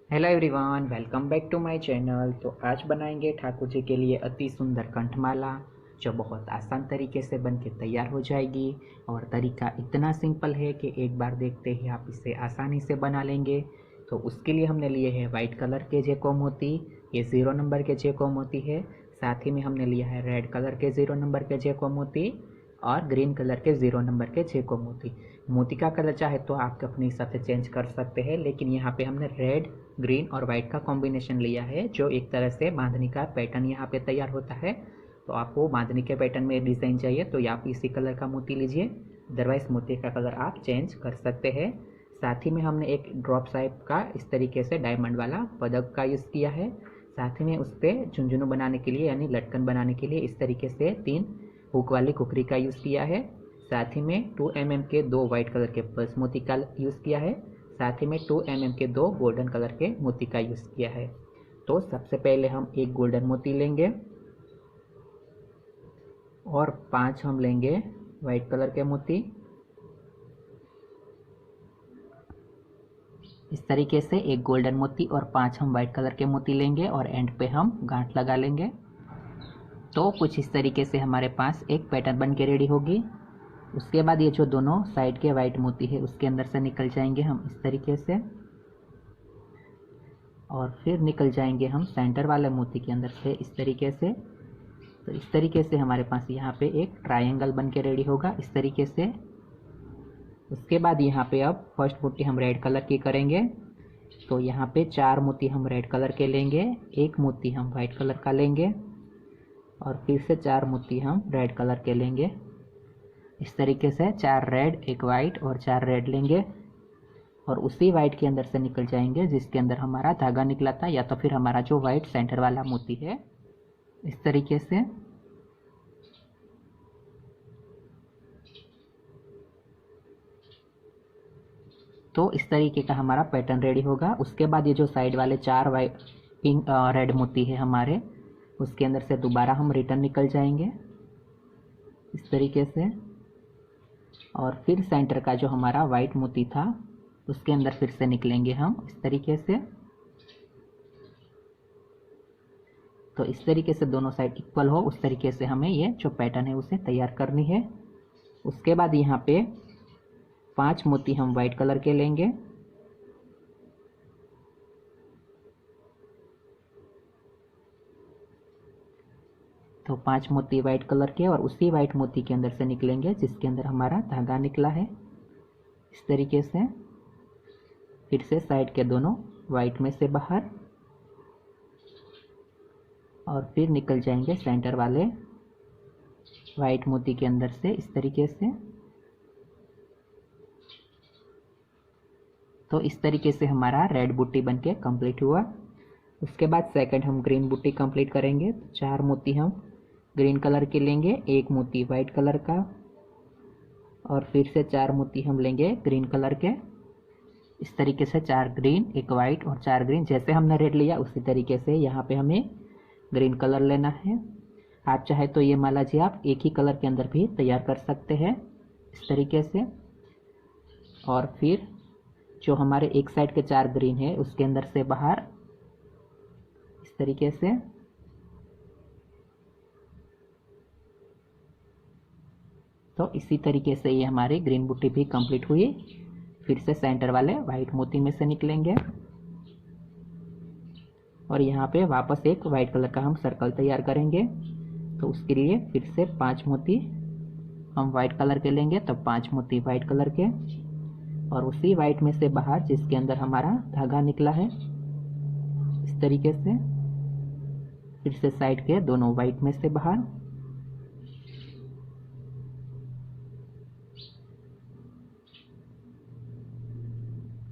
Hello everyone, welcome back to my channel. तो आज बनाएंगे ठाकुर जी के लिए अति सुंदर कंठमाला, जो बहुत आसान तरीके से बन के तैयार हो जाएगी। और तरीका इतना सिंपल है कि एक बार देखते ही आप इसे आसानी से बना लेंगे। तो उसके लिए हमने लिए है वाइट कलर के जेको मोती, ये 0 नंबर के जेको मोती है। साथ ही में हमने लिया है रेड कलर के 0 नंबर के जेको मोती और ग्रीन कलर के 0 नंबर के जेको मोती। मोती का कलर चाहे तो आप अपने हिसाब से चेंज कर सकते हैं, लेकिन यहाँ पे हमने रेड, ग्रीन और वाइट का कॉम्बिनेशन लिया है, जो एक तरह से बांधनी का पैटर्न यहाँ पे तैयार होता है। तो आपको बांधनी के पैटर्न में डिज़ाइन चाहिए तो आप इसी कलर का मोती लीजिए, अदरवाइज मोती का कलर आप चेंज कर सकते हैं। साथ ही में हमने एक ड्रॉप टाइप का इस तरीके से डायमंड वाला पदक का यूज़ किया है। साथ ही में उस पर झुंझुनू बनाने के लिए यानी लटकन बनाने के लिए इस तरीके से 3 हुक वाली कुकरी का यूज़ किया है। साथ ही में 2 mm के 2 वाइट कलर के पल्स मोती का यूज़ किया है। साथ ही में 2 mm के 2 गोल्डन कलर के मोती का यूज़ किया है। तो सबसे पहले हम एक गोल्डन मोती लेंगे और 5 हम लेंगे वाइट कलर के मोती। इस तरीके से एक गोल्डन मोती और 5 हम वाइट कलर के मोती लेंगे और एंड पे हम गांठ लगा लेंगे। तो कुछ इस तरीके से हमारे पास एक पैटर्न बन के रेडी होगी। उसके बाद ये जो दोनों साइड के वाइट मोती है उसके अंदर से निकल जाएंगे हम इस तरीके से, और फिर निकल जाएंगे हम सेंटर वाले मोती के अंदर से इस तरीके से। तो इस तरीके से हमारे पास यहाँ पे एक ट्रायंगल बन के रेडी होगा इस तरीके से। उसके बाद यहाँ पे अब फर्स्ट मोती हम रेड कलर की करेंगे। तो यहाँ पे 4 मोती हम रेड कलर के लेंगे, एक मोती हम वाइट कलर का लेंगे और फिर से 4 मोती हम रेड कलर के लेंगे। इस तरीके से 4 रेड, एक वाइट और 4 रेड लेंगे और उसी वाइट के अंदर से निकल जाएंगे जिसके अंदर हमारा धागा निकला था, या तो फिर हमारा जो वाइट सेंटर वाला मोती है इस तरीके से। तो इस तरीके का हमारा पैटर्न रेडी होगा। उसके बाद ये जो साइड वाले 4 वाइट पिंक रेड मोती है हमारे, उसके अंदर से दोबारा हम रिटर्न निकल जाएंगे इस तरीके से। और फिर सेंटर का जो हमारा वाइट मोती था उसके अंदर फिर से निकलेंगे हम इस तरीके से। तो इस तरीके से दोनों साइड इक्वल हो उस तरीके से हमें ये जो पैटर्न है उसे तैयार करनी है। उसके बाद यहाँ पे 5 मोती हम वाइट कलर के लेंगे। तो 5 मोती वाइट कलर के और उसी वाइट मोती के अंदर से निकलेंगे जिसके अंदर हमारा धागा निकला है इस तरीके से। फिर से साइड के दोनों वाइट में से बाहर और फिर निकल जाएंगे सेंटर वाले वाइट मोती के अंदर से इस तरीके से। तो इस तरीके से हमारा रेड बूटी बनके कंप्लीट हुआ। उसके बाद सेकंड हम ग्रीन बूटी कंप्लीट करेंगे। तो 4 मोती हम ग्रीन कलर के लेंगे, एक मोती वाइट कलर का और फिर से 4 मोती हम लेंगे ग्रीन कलर के इस तरीके से। 4 ग्रीन, एक वाइट और 4 ग्रीन, जैसे हमने रेड लिया उसी तरीके से यहाँ पे हमें ग्रीन कलर लेना है। आप चाहे तो ये माला जी आप एक ही कलर के अंदर भी तैयार कर सकते हैं इस तरीके से। और फिर जो हमारे एक साइड के 4 ग्रीन है उसके अंदर से बाहर इस तरीके से। तो इसी तरीके से ये हमारी ग्रीन बूटी भी कंप्लीट हुई। फिर से सेंटर वाले वाइट मोती में से निकलेंगे और यहाँ पे वापस एक वाइट कलर का हम सर्कल तैयार करेंगे। तो उसके लिए फिर से 5 मोती हम वाइट कलर के लेंगे, तब 5 मोती वाइट कलर के और उसी वाइट में से बाहर जिसके अंदर हमारा धागा निकला है इस तरीके से। फिर से साइड के दोनों वाइट में से बाहर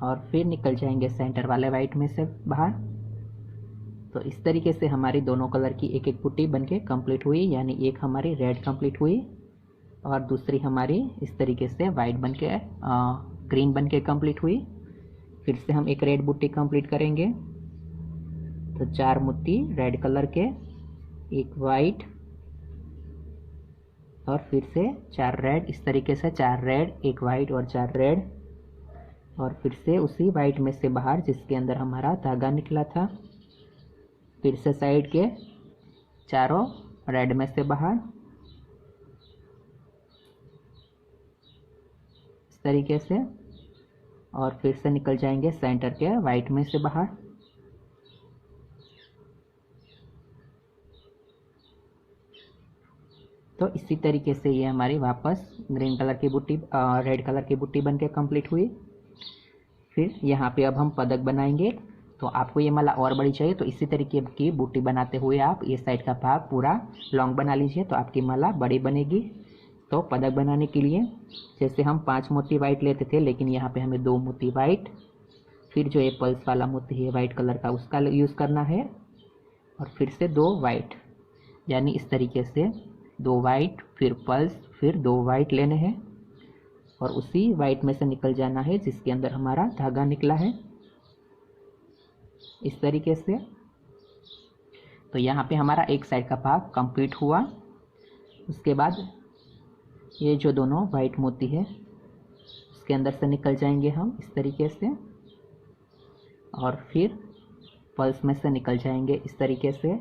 और फिर निकल जाएंगे सेंटर वाले वाइट में से बाहर। तो इस तरीके से हमारी दोनों कलर की एक एक पुट्टी बनके कंप्लीट हुई, यानी एक हमारी रेड कंप्लीट हुई और दूसरी हमारी इस तरीके से वाइट बनके ग्रीन बनके कंप्लीट हुई। फिर से हम एक रेड बुट्टी कंप्लीट करेंगे। तो 4 मोती रेड कलर के, एक वाइट और फिर से 4 रेड, इस तरीके से 4 रेड, एक वाइट और 4 रेड। और फिर से उसी वाइट में से बाहर जिसके अंदर हमारा धागा निकला था, फिर से साइड के चारों रेड में से बाहर इस तरीके से, और फिर से निकल जाएंगे सेंटर के वाइट में से बाहर। तो इसी तरीके से ये हमारी वापस ग्रीन कलर की बुट्टी रेड कलर की बुट्टी बन के कम्प्लीट हुई। फिर यहाँ पे अब हम पदक बनाएंगे। तो आपको ये माला और बड़ी चाहिए तो इसी तरीके की बूटी बनाते हुए आप ये साइड का भाग पूरा लॉन्ग बना लीजिए, तो आपकी माला बड़ी बनेगी। तो पदक बनाने के लिए जैसे हम 5 मोती वाइट लेते थे, लेकिन यहाँ पे हमें 2 मोती वाइट, फिर जो ये पल्स वाला मोती है वाइट कलर का उसका यूज़ करना है, और फिर से 2 वाइट, यानी इस तरीके से 2 वाइट फिर पल्स फिर 2 वाइट लेने हैं, और उसी वाइट में से निकल जाना है जिसके अंदर हमारा धागा निकला है, इस तरीके से। तो यहाँ पे हमारा एक साइड का भाग कंप्लीट हुआ। उसके बाद ये जो दोनों वाइट मोती है उसके अंदर से निकल जाएंगे हम इस तरीके से, और फिर पल्स में से निकल जाएंगे इस तरीके से।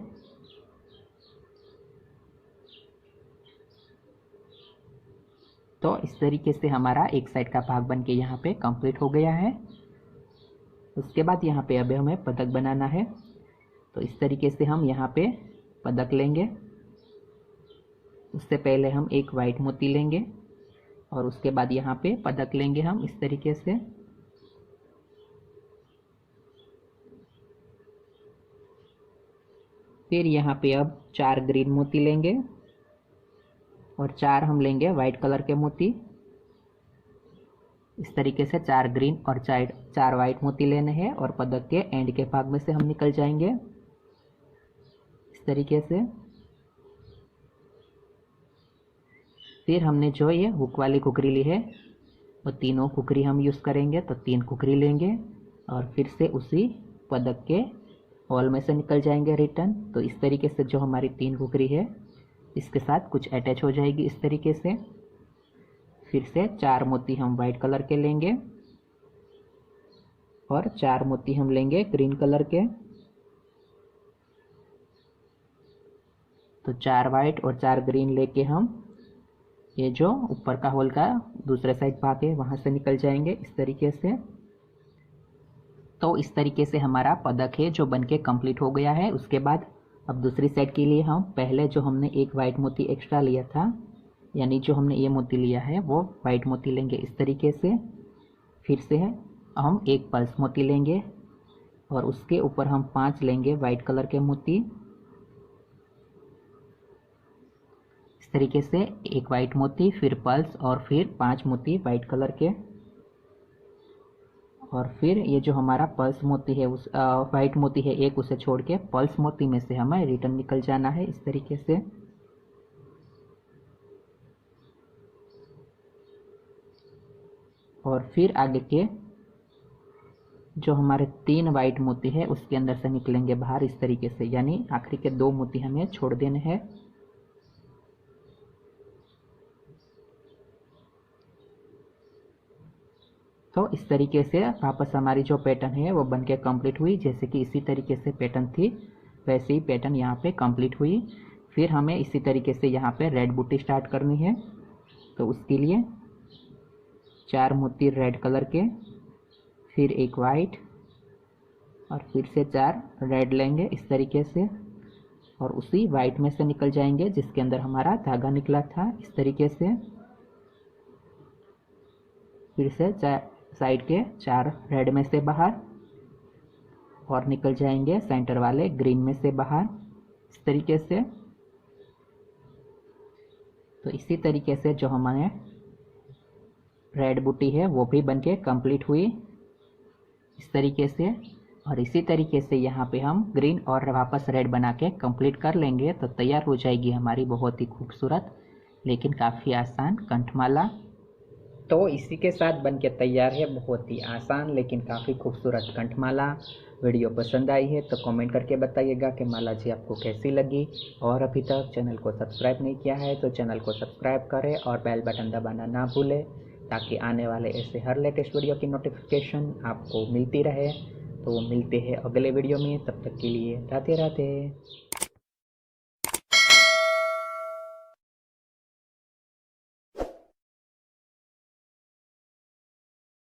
तो इस तरीके से हमारा एक साइड का भाग बन के यहाँ पे कंप्लीट हो गया है। उसके बाद यहाँ पे अब हमें पदक बनाना है। तो इस तरीके से हम यहाँ पे पदक लेंगे। उससे पहले हम एक वाइट मोती लेंगे और उसके बाद यहाँ पे पदक लेंगे हम इस तरीके से। फिर यहाँ पे अब 4 ग्रीन मोती लेंगे और 4 हम लेंगे वाइट कलर के मोती। इस तरीके से 4 ग्रीन और 4 वाइट मोती लेने हैं, और पदक के एंड के भाग में से हम निकल जाएंगे इस तरीके से। फिर हमने जो ये हुक वाली कुकरी ली है वो तीनों कुकरी हम यूज़ करेंगे, तो 3 कुकरी लेंगे और फिर से उसी पदक के हॉल में से निकल जाएंगे रिटर्न। तो इस तरीके से जो हमारी 3 कुकरी है इसके साथ कुछ अटैच हो जाएगी इस तरीके से। फिर से 4 मोती हम वाइट कलर के लेंगे और 4 मोती हम लेंगे ग्रीन कलर के। तो 4 वाइट और 4 ग्रीन लेके हम ये जो ऊपर का होल का दूसरे साइड भाग है वहाँ से निकल जाएंगे इस तरीके से। तो इस तरीके से हमारा पदक है जो बनके कंप्लीट हो गया है। उसके बाद अब दूसरी साइड के लिए हम पहले जो हमने एक वाइट मोती एक्स्ट्रा लिया था, यानी जो हमने ये मोती लिया है वो वाइट मोती लेंगे इस तरीके से। फिर से हम एक पल्स मोती लेंगे और उसके ऊपर हम 5 लेंगे वाइट कलर के मोती इस तरीके से। एक वाइट मोती फिर पल्स और फिर 5 मोती वाइट कलर के, और फिर ये जो हमारा पल्स मोती है उस वाइट मोती है एक, उसे छोड़ के पल्स मोती में से हमें रिटर्न निकल जाना है इस तरीके से। और फिर आगे के जो हमारे 3 वाइट मोती है उसके अंदर से निकलेंगे बाहर इस तरीके से, यानी आखिरी के 2 मोती हमें छोड़ देने हैं। तो इस तरीके से वापस हमारी जो पैटर्न है वो बनके कंप्लीट हुई। जैसे कि इसी तरीके से पैटर्न थी वैसे ही पैटर्न यहाँ पे कंप्लीट हुई। फिर हमें इसी तरीके से यहाँ पे रेड बूटी स्टार्ट करनी है। तो उसके लिए 4 मोती रेड कलर के, फिर एक वाइट और फिर से 4 रेड लेंगे इस तरीके से, और उसी वाइट में से निकल जाएंगे जिसके अंदर हमारा धागा निकला था इस तरीके से। फिर से साइड के 4 रेड में से बाहर और निकल जाएंगे सेंटर वाले ग्रीन में से बाहर इस तरीके से। तो इसी तरीके से जो हमारे रेड बूटी है वो भी बनके कंप्लीट हुई इस तरीके से। और इसी तरीके से यहाँ पे हम ग्रीन और वापस रेड बना के कंप्लीट कर लेंगे तो तैयार हो जाएगी हमारी बहुत ही खूबसूरत लेकिन काफ़ी आसान कंठमाला। तो इसी के साथ बनके तैयार है बहुत ही आसान लेकिन काफ़ी खूबसूरत कंठमाला। वीडियो पसंद आई है तो कमेंट करके बताइएगा कि माला जी आपको कैसी लगी, और अभी तक चैनल को सब्सक्राइब नहीं किया है तो चैनल को सब्सक्राइब करें और बेल बटन दबाना ना भूलें ताकि आने वाले ऐसे हर लेटेस्ट वीडियो की नोटिफिकेशन आपको मिलती रहे। तो मिलते हैं अगले वीडियो में, तब तक के लिए राधे राधे।